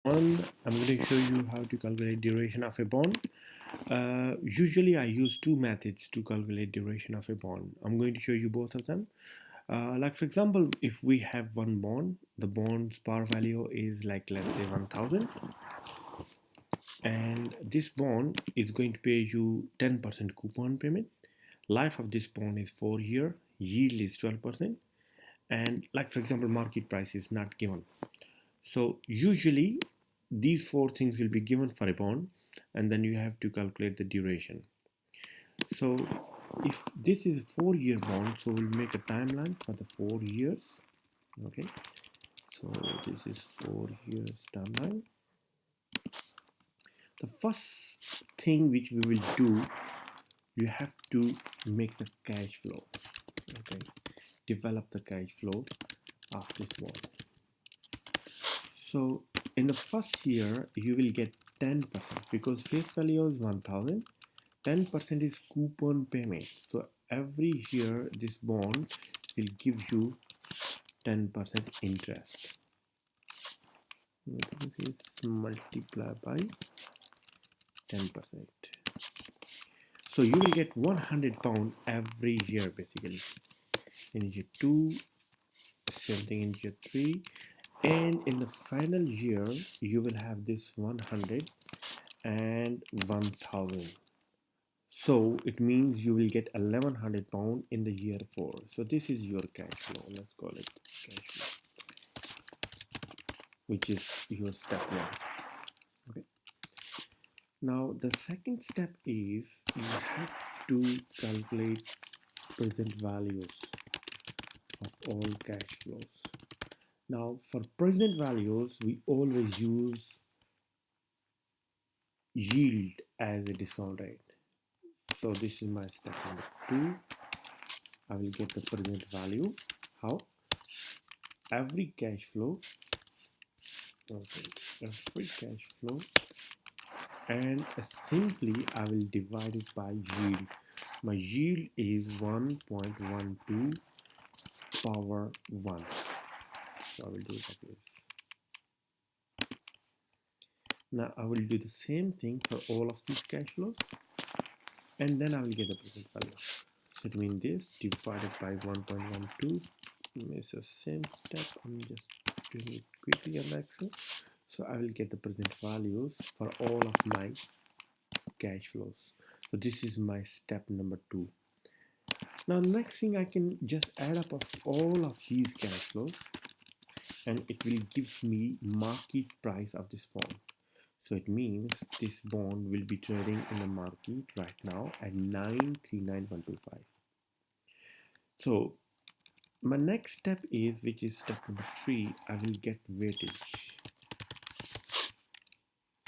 And I'm going to show you how to calculate duration of a bond. Usually I use two methods to calculate duration of a bond. I'm going to show you both of them. Like for example, if we have one bond, the bond's par value is like, let's say 1000, and this bond is going to pay you 10% coupon payment. Life of this bond is 4 year, yield is 12%, and like for example market price is not given. So usually these four things will be given for a bond, and then you have to calculate the duration. So if this is 4 year bond, so we'll make a timeline for the 4 years. Okay, so this is 4 years timeline. The first thing which we will do, you have to make the cash flow. Okay, develop the cash flow of this bond. So in the first year you will get 10% because face value is 1000. 10% is coupon payment. So every year this bond will give you 10% interest. This is multiplied by 10%. So you will get £100 every year basically. In year 2, same thing in year 3, and in the final year you will have this 100 and 1000. So it means you will get £1100 in the year 4. So this is your cash flow. Let's call it cash flow, which is your step 1. Okay. Now the second step is you have to calculate present values of all cash flows. Now for present values we always use yield as a discount rate. So this is my step number 2. I will get the present value. How? Every cash flow, okay, every cash flow, and simply I will divide it by yield. My yield is 1.12 power 1. So I will do it like this. Now I will do the same thing for all of these cash flows, and then I will get the present value. So it means this divided by 1.12. It's the same step. I'm just doing it quickly on Excel. So I will get the present values for all of my cash flows. So this is my step number 2. Now next thing, I can just add up of all of these cash flows, and it will give me market price of this bond. So it means this bond will be trading in the market right now at 939125. So my next step is, which is step number 3, I will get weightage.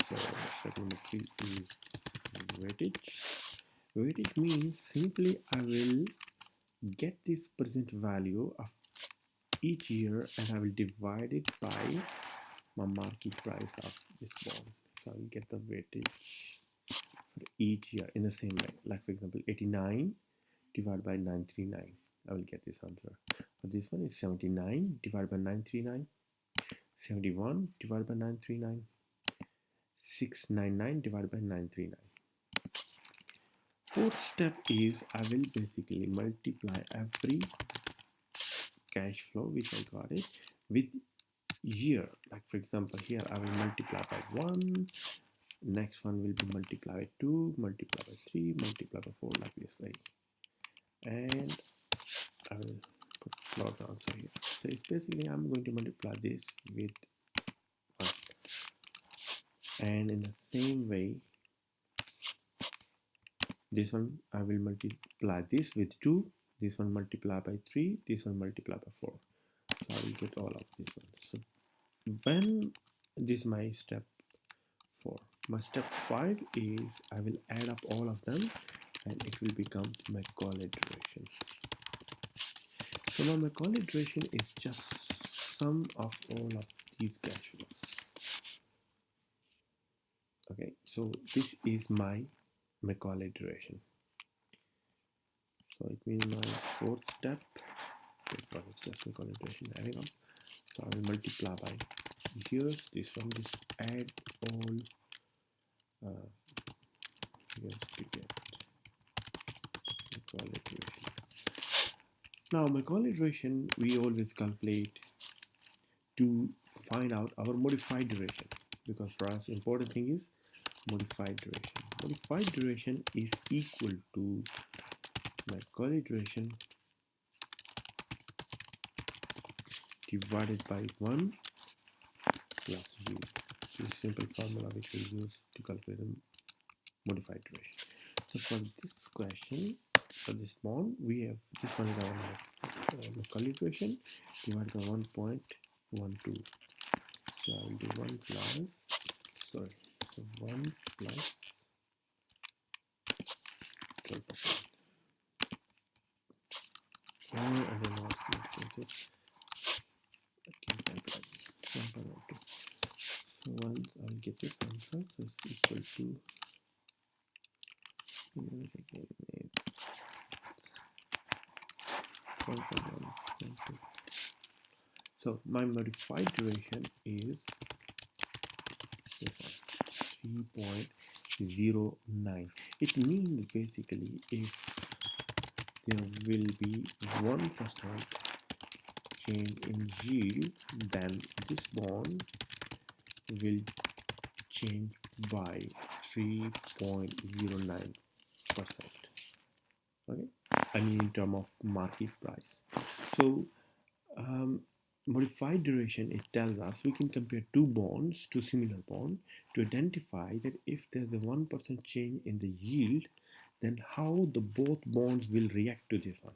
So step number 3 is weightage. Weightage means simply I will get this present value of each year and I will divide it by my market price of this bond. So I will get the weightage for each year in the same way. Like for example, 89 divided by 939. I will get this answer. For this one is 79 divided by 939. 71 divided by 939. 699 divided by 939. Fourth step is I will basically multiply every cash flow which I got it with year. Like for example, here I will multiply by 1, next one will be multiply by 2, multiply by 3, multiply by 4, like this way, and I will put plot the answer here. So it's basically I'm going to multiply this with 1, and in the same way this one I will multiply this with 2, this one multiply by 3, this one multiply by 4. So I will get all of this one. So when this is my step 4, my step 5 is I will add up all of them and it will become Macaulay duration. So now Macaulay duration is just sum of all of these cash flows. Okay, so this is my Macaulay duration. So it means my fourth step, this one is just Macaulay duration adding up. So I will multiply by years. This one, just add all figures to get Macaulay duration. Now Macaulay duration we always calculate to find out our modified duration, because for us important thing is modified duration. Modified duration is equal to Macaulay duration divided by 1 plus u. This simple formula which we use to calculate the modified duration. So for this question, for this bond, we have this one is our Macaulay duration divided by 1.12. So I will do 1 plus, sorry, so 1 plus 12%. And then last one, I can type it as 1.12. So once I'll get this answer, so it's equal to so my modified duration is 3.09. It means basically if there will be 1% change in yield, then this bond will change by 3.09%. Okay, I mean in terms of market price. So modified duration, it tells us we can compare two bonds, two similar bonds, to identify that if there's a 1% change in the yield, then how the both bonds will react to this one.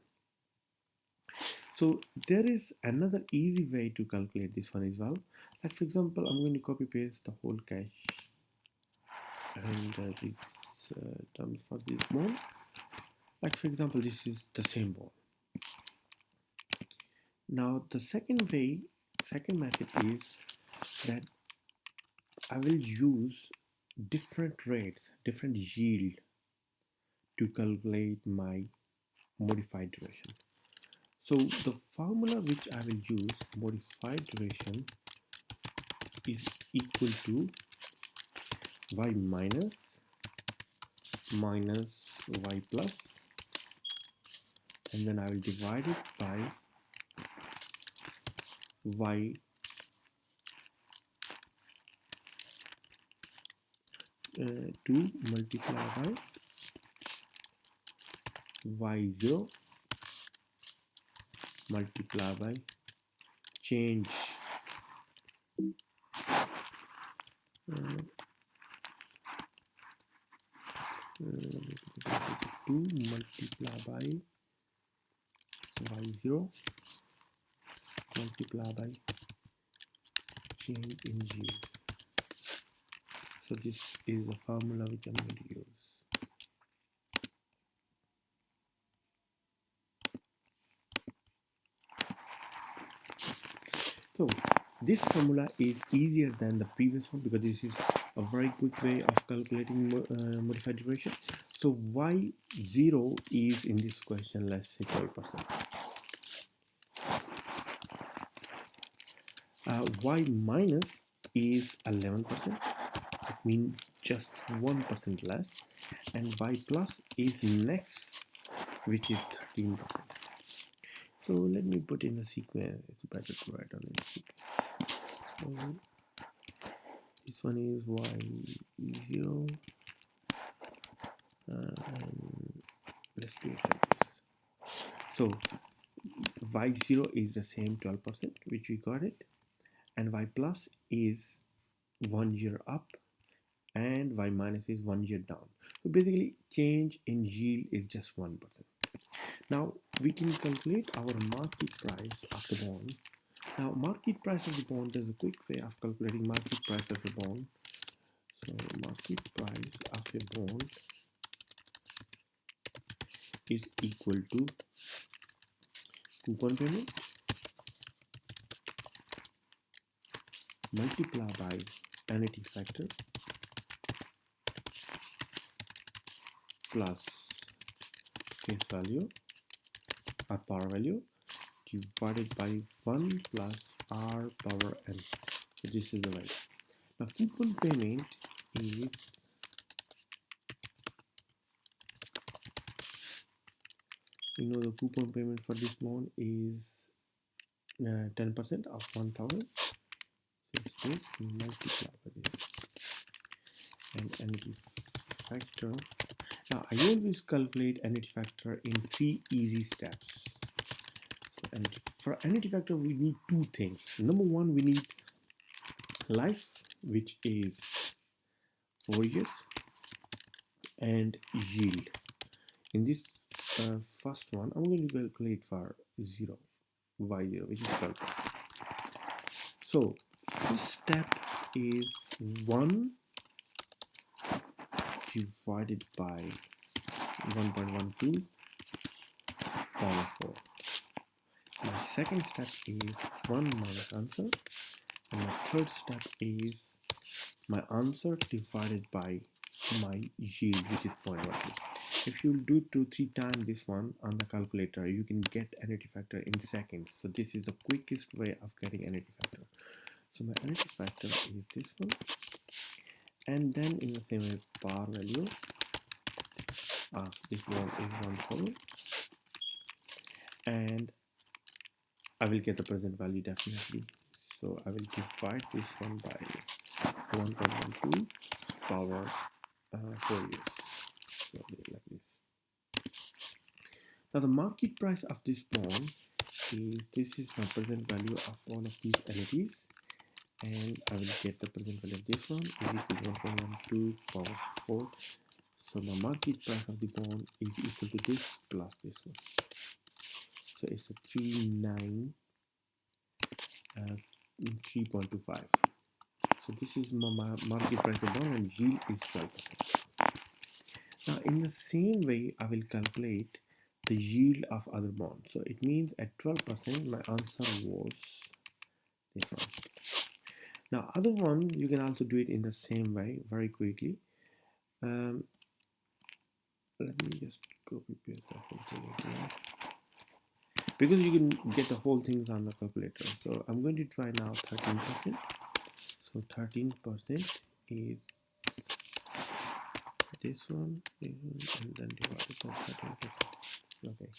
So there is another easy way to calculate this one as well. Like for example, I'm going to copy paste the whole cache and these terms for this bond. Like for example, this is the same bond. Now the second method is that I will use different rates, different yield to calculate my modified duration. So the formula which I will use, modified duration, is equal to y minus y plus, and then I will divide it by y to multiply by y0 multiply by change 2 multiply by y0 multiply by change in g. So this is the formula which I'm going to use. So this formula is easier than the previous one because this is a very quick way of calculating modified duration. So y0 is in this question, let's say 12%. Y minus is 11%, it means just 1% less, and y plus is next, which is 13%. So let me put in a sequence. It's better to write on a sequence. So this one is y0, and let's do it like this. So y0 is the same 12%, which we got it, and y plus is 1 year up, and y minus is 1 year down. So basically change in yield is just 1%. Now we can calculate our market price of the bond. Now market price of the bond, there's a quick way of calculating market price of a bond. So market price of a bond is equal to coupon payment multiply by annuity factor plus face value or par value divided by 1 plus r power n. So this is the value. Now coupon payment is, the coupon payment for this bond is 10% of 1000. So it's this multiplied by this, and annuity factor. Now I always calculate annuity factor in 3 easy steps. So, and for annuity factor we need 2 things. Number 1, we need life, which is 4 years, and yield. In this first one, I'm going to calculate for y0, which is 12. So first step is 1 divided by 1.12 power 4. My second step is 1 minus answer, and my third step is my answer divided by my yield, which is 0.12. If you do 2-3 times this one on the calculator, you can get annuity factor in seconds. So this is the quickest way of getting annuity factor. So my annuity factor is this one, and then in the same way, par value of this one is 1000, and I will get the present value definitely. So I will divide this one by 1.12 power 4 years. So like this. Now the market price of this bond is, this is my present value of all of these entities, and I will get the present value of this one is equal to 1.12 power 4. So my market price of the bond is equal to this plus this one. So it's a 3.25. So this is my market price of bond, and yield is 12%. Now in the same way, I will calculate the yield of other bonds. So it means at 12%, my answer was this one. Now other one, you can also do it in the same way very quickly. Let me just copy paste that here, because you can get the whole things on the calculator. So I'm going to try now 13%. So 13% is this one, and then divided by 13%. Okay,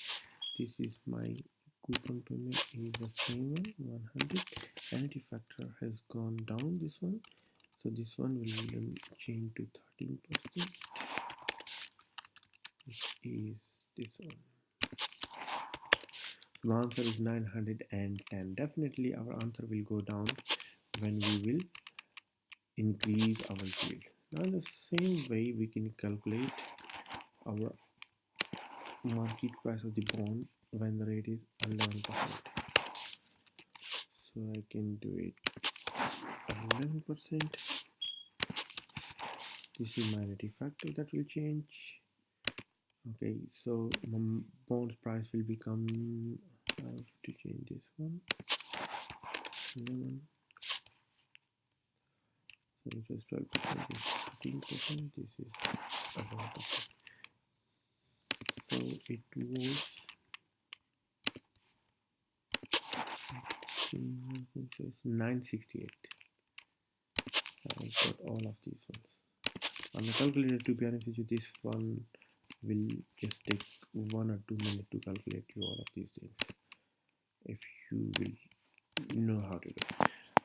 this is my coupon payment is the same one, 100. Annuity factor has gone down, this one. So this one will change to 13%, which is this one. The answer is 910. Definitely our answer will go down when we will increase our yield. Now in the same way, we can calculate our market price of the bond when the rate is 11%. So I can do it 11%. This is my annuity factor that will change. Okay, so my bond price will become, I have to change this one, 11. So it was 12%, this is 15%, this is 11%. So it was 968. I got all of these ones on the calculator. To be honest with you, this one will just take 1 or 2 minutes to calculate you all of these things if you will know how to do it.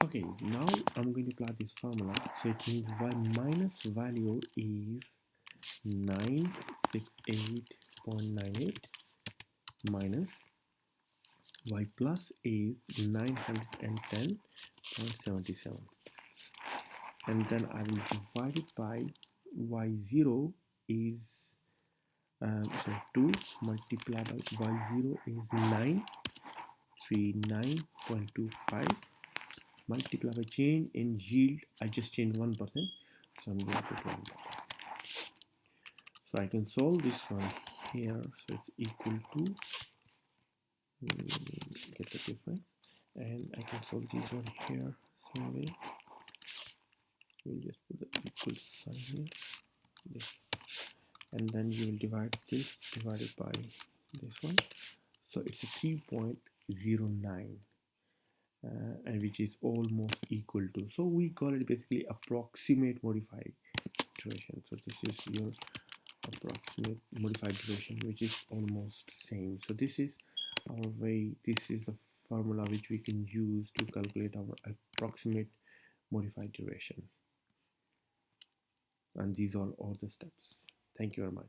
Okay, now I'm going to plot this formula. So it means y minus value is 968.98 minus y plus is 910.77, and then I will divide it by y0 is 2 multiplied by y0 is 939.25 multiplied by change in yield. I just changed 1%, so I'm going to put 1%. So I can solve this one here. So it's equal to, get the difference, and I can solve this one here same way. We'll just put the equal sign here, this, and then you will divide this divided by this one. So it's a 3.09. and which is almost equal to. So we call it basically approximate modified duration. So this is your approximate modified duration, which is almost same. So this is our way. This is the formula which we can use to calculate our approximate modified duration. And these are all the steps. Thank you very much.